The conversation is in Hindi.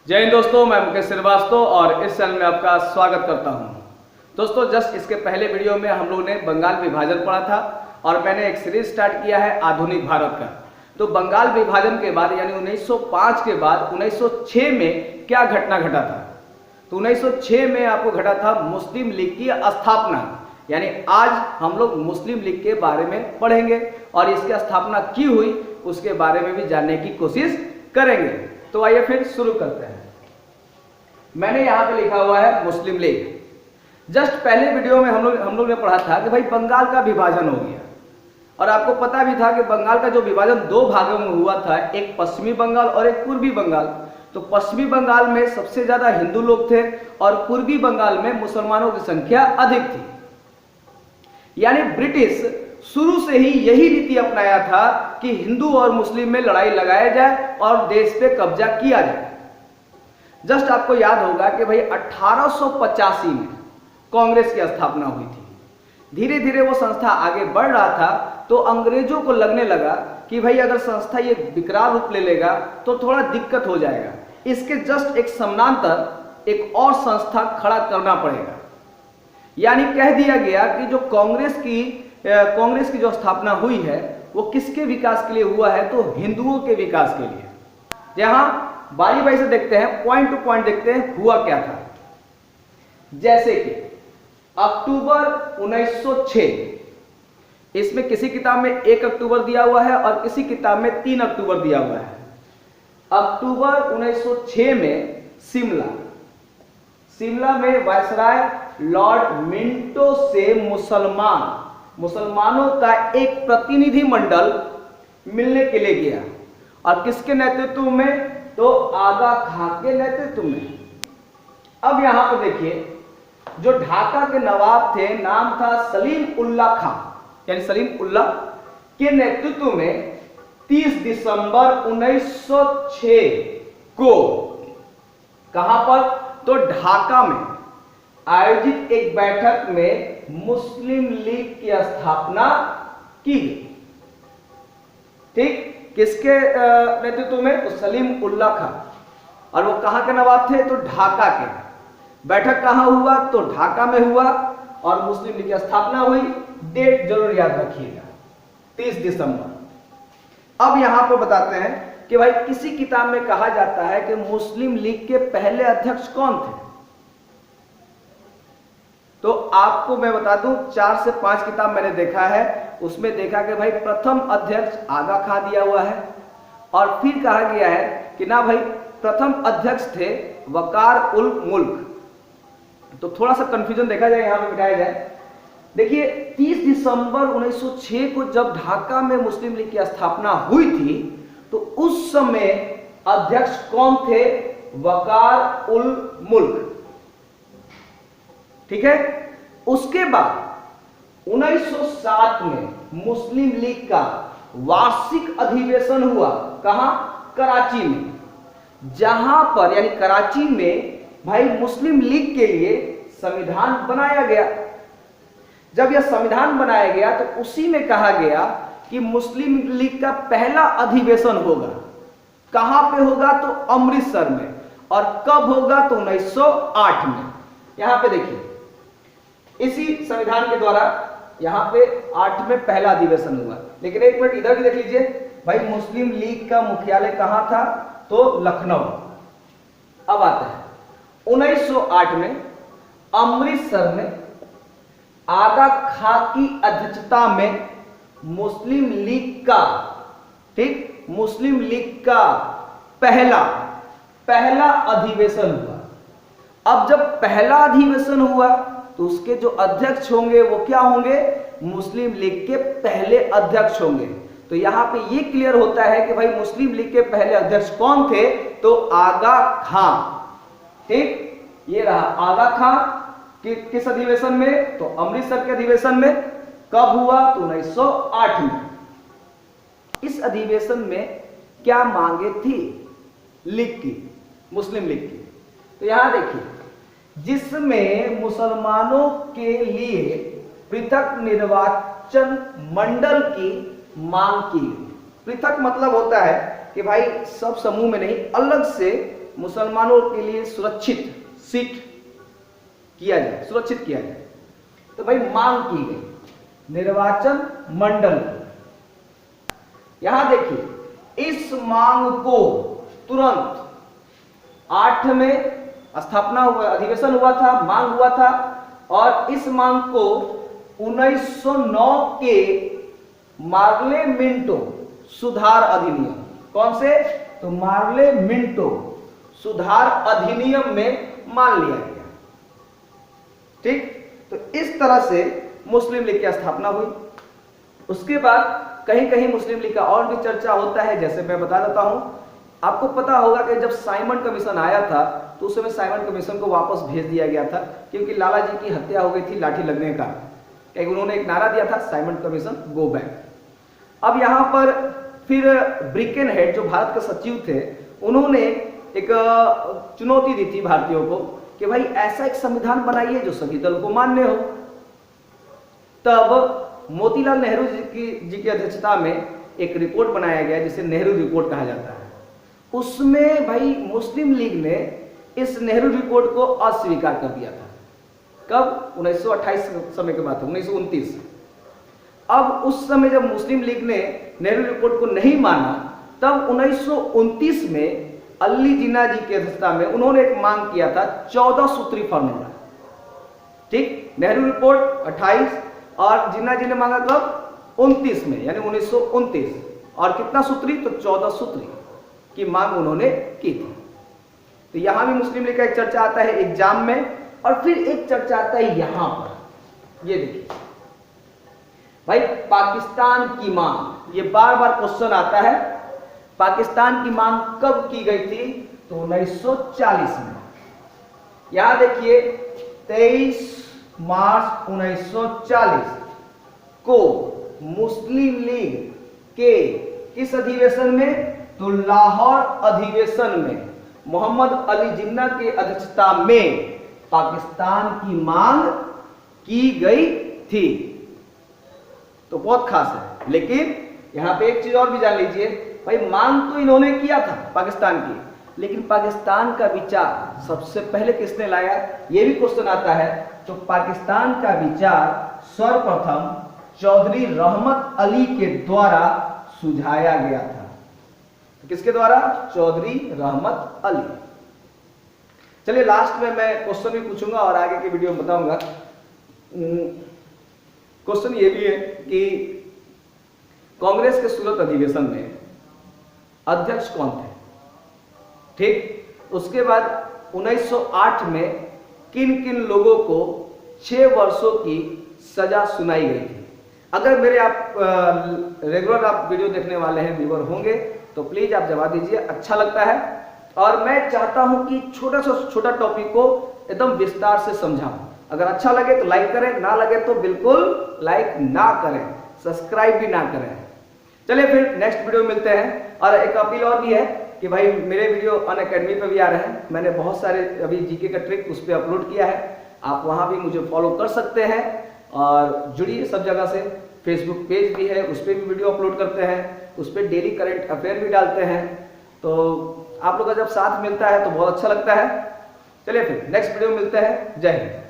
जय हिंद दोस्तों, मैं मुकेश श्रीवास्तव और इस चैनल में आपका स्वागत करता हूं। दोस्तों, जस्ट इसके पहले वीडियो में हम लोगों ने बंगाल विभाजन पढ़ा था और मैंने एक सीरीज स्टार्ट किया है आधुनिक भारत का। तो बंगाल विभाजन के बाद यानी 1905 के बाद 1906 में क्या घटना घटा था? तो 1906 में आपको घटा था मुस्लिम लीग की स्थापना। यानी आज हम लोग मुस्लिम लीग के बारे में पढ़ेंगे और इसकी स्थापना क्यों हुई उसके बारे में भी जानने की कोशिश करेंगे। तो आइए फिर शुरू करते हैं। मैंने यहाँ पे लिखा हुआ है मुस्लिम लीग। जस्ट पहले वीडियो में हम लोग ने पढ़ा था कि भाई बंगाल का विभाजन हो गया और आपको पता भी था कि बंगाल का जो विभाजन दो भागों में हुआ था, एक पश्चिमी बंगाल और एक पूर्वी बंगाल। तो पश्चिमी बंगाल में सबसे ज्यादा हिंदू लोग थे और पूर्वी बंगाल में मुसलमानों की संख्या अधिक थी। यानी ब्रिटिश शुरू से ही यही नीति अपनाया था कि हिंदू और मुस्लिम में लड़ाई लगाया जाए और देश पे कब्जा किया जाए। जस्ट आपको याद होगा कि भाई 1885 में कांग्रेस की स्थापना हुई थी। धीरे धीरे वो संस्था आगे बढ़ रहा था तो अंग्रेजों को लगने लगा कि भाई अगर संस्था ये विकराल रूप ले लेगा तो थोड़ा दिक्कत हो जाएगा, इसके जस्ट एक समानांतर एक और संस्था खड़ा करना पड़ेगा। यानी कह दिया गया कि जो कांग्रेस की जो स्थापना हुई है वो किसके विकास के लिए हुआ है? तो हिंदुओं के विकास के लिए। जहां बारी बारी से देखते हैं, पॉइंट टू पॉइंट देखते हैं हुआ क्या था। जैसे कि अक्टूबर 1906, इसमें किसी किताब में 1 अक्टूबर दिया हुआ है और किसी किताब में 3 अक्टूबर दिया हुआ है। अक्टूबर 1906 में शिमला में वायसराय लॉर्ड मिंटो से मुसलमानों का एक प्रतिनिधि मंडल मिलने के लिए गया और किसके नेतृत्व में? तो आगा खां के नेतृत्व में। अब यहां पर देखिए, जो ढाका के नवाब थे नाम था सलीम उल्लाह खां, यानी सलीम उल्लाह के नेतृत्व में 30 दिसंबर 1906 को कहां पर? तो ढाका में आयोजित एक बैठक में मुस्लिम लीग की स्थापना की गई। ठीक, किसके नेतृत्व में? तो सलीम उल्लाह खां। और वो कहां के नवाब थे? तो ढाका के। बैठक कहां हुआ? तो ढाका में हुआ और मुस्लिम लीग की स्थापना हुई। डेट जरूर याद रखिएगा, 30 दिसंबर। अब यहां पर बताते हैं कि भाई किसी किताब में कहा जाता है कि मुस्लिम लीग के पहले अध्यक्ष कौन थे? तो आपको मैं बता दूं, 4 से 5 किताब मैंने देखा है, उसमें देखा कि भाई प्रथम अध्यक्ष आगा खां दिया हुआ है और फिर कहा गया है कि ना भाई प्रथम अध्यक्ष थे वकार उल मुल्क। तो थोड़ा सा कंफ्यूजन देखा जाए, यहां पे मिटाया जाए। देखिए 30 दिसंबर 1906 को जब ढाका में मुस्लिम लीग की स्थापना हुई थी तो उस समय अध्यक्ष कौन थे? वकार उल मुल्क। ठीक है। उसके बाद 1907 में मुस्लिम लीग का वार्षिक अधिवेशन हुआ। कहां? कराची में। जहां पर यानी कराची में भाई मुस्लिम लीग के लिए संविधान बनाया गया। जब यह संविधान बनाया गया तो उसी में कहा गया कि मुस्लिम लीग का पहला अधिवेशन होगा। कहां पे होगा? तो अमृतसर में। और कब होगा? तो 1908 में। यहां पे देखिए, इसी संविधान के द्वारा यहां पे 8 में पहला अधिवेशन हुआ। लेकिन एक मिनट इधर भी देख लीजिए भाई, मुस्लिम लीग का मुख्यालय कहां था? तो लखनऊ। अब आते हैं 1908 में अमृतसर में आगा खां की अध्यक्षता में मुस्लिम लीग का, ठीक, मुस्लिम लीग का पहला अधिवेशन हुआ। अब जब पहला अधिवेशन हुआ तो उसके जो अध्यक्ष होंगे वो क्या होंगे? मुस्लिम लीग के पहले अध्यक्ष होंगे। तो यहां पे ये क्लियर होता है कि भाई मुस्लिम लीग के पहले अध्यक्ष कौन थे? तो आगा खां। ठीक, ये रहा आगा खां। किस अधिवेशन में? तो अमृतसर के अधिवेशन में। कब हुआ? तो 1908 में। इस अधिवेशन में क्या मांगे थी लीग की, मुस्लिम लीग की? तो यहां देखिए, जिसमें मुसलमानों के लिए पृथक निर्वाचन मंडल की मांग की गई। पृथक मतलब होता है कि भाई सब समूह में नहीं, अलग से मुसलमानों के लिए सुरक्षित सीट किया जाए, सुरक्षित किया जाए। तो भाई मांग की गई निर्वाचन मंडल की। यहां देखिए इस मांग को तुरंत 8 में स्थापना हुआ, अधिवेशन हुआ था, मांग हुआ था, और इस मांग को 1909 के मार्ले मिंटो सुधार अधिनियम, कौन से, तो मार्ले मिंटो सुधार अधिनियम में मान लिया गया। ठीक, तो इस तरह से मुस्लिम लीग की स्थापना हुई। उसके बाद कहीं कहीं मुस्लिम लीग का और भी चर्चा होता है, जैसे मैं बता देता हूं। आपको पता होगा कि जब साइमन कमीशन आया था तो उस समय साइमन कमीशन को वापस भेज दिया गया था, क्योंकि लाला जी की हत्या हो गई थी लाठी लगने का। क्योंकि उन्होंने एक नारा दिया था, साइमन कमीशन गो बैक। अब यहां पर फिर ब्रिकेन हेड जो भारत के सचिव थे, उन्होंने एक चुनौती दी थी भारतीयों को कि भाई ऐसा एक संविधान बनाइए जो सभी दल को मान्य हो। तब मोतीलाल नेहरू जी की अध्यक्षता में एक रिपोर्ट बनाया गया जिसे नेहरू रिपोर्ट कहा जाता है। उसमें भाई मुस्लिम लीग ने इस नेहरू रिपोर्ट को अस्वीकार कर दिया था। कब, 1928 समय के बाद, 1929। अब उस समय जब मुस्लिम लीग ने नेहरू रिपोर्ट को नहीं माना, तब 1929 में अली जिन्ना जी की अध्यक्षता में उन्होंने एक मांग किया था 14 सूत्री फॉर्मूला। ठीक, नेहरू रिपोर्ट 28 और जिन्ना जी ने मांगा कब, 29 में, यानी 1929। और कितना सूत्री, तो 14 सूत्री की मांग उन्होंने की थी। तो यहां भी मुस्लिम लीग का एक चर्चा आता है एग्जाम में, और फिर एक चर्चा आता है यहां पर। ये देखिए भाई पाकिस्तान की मांग, ये बार बार क्वेश्चन आता है। पाकिस्तान की मांग कब की गई थी, तो 1940 में। यहां देखिए 23 मार्च 1940 को मुस्लिम लीग के किस अधिवेशन में, तो लाहौर अधिवेशन में मोहम्मद अली जिन्ना के अध्यक्षता में पाकिस्तान की मांग की गई थी। तो बहुत खास है। लेकिन यहां पे एक चीज और भी जान लीजिए, भाई मांग तो इन्होंने किया था पाकिस्तान की, लेकिन पाकिस्तान का विचार सबसे पहले किसने लाया, यह भी क्वेश्चन आता है। तो पाकिस्तान का विचार सर्वप्रथम चौधरी रहमत अली के द्वारा सुझाया गया था। किसके द्वारा, चौधरी रहमत अली। चलिए लास्ट में मैं क्वेश्चन भी पूछूंगा और आगे की वीडियो में बताऊंगा। क्वेश्चन ये भी है कि कांग्रेस के सूरत अधिवेशन में अध्यक्ष कौन थे। ठीक, उसके बाद 1908 में किन किन लोगों को 6 वर्षों की सजा सुनाई गई थी। अगर मेरे आप रेगुलर आप वीडियो देखने वाले हैं, व्यूअर होंगे, तो प्लीज आप जवाब दीजिए, अच्छा लगता है। और मैं चाहता हूं कि छोटा से छोटा टॉपिक को एकदम विस्तार से समझाऊं। अगर अच्छा लगे तो लाइक करें, ना लगे तो बिल्कुल लाइक ना करें, सब्सक्राइब भी ना करें। चलिए फिर नेक्स्ट वीडियो में मिलते हैं। और एक अपील और भी है कि भाई मेरे वीडियो अनअकैडमी पे भी आ रहे हैं। मैंने बहुत सारे अभी जीके का ट्रिक उस पर अपलोड किया है, आप वहां भी मुझे फॉलो कर सकते हैं और जुड़िए सब जगह से। फेसबुक पेज भी है, उस पर भी वीडियो अपलोड करते हैं, उस पर डेली करंट अफेयर भी डालते हैं। तो आप लोग का जब साथ मिलता है तो बहुत अच्छा लगता है। चलिए फिर नेक्स्ट वीडियो में मिलते हैं। जय हिंद।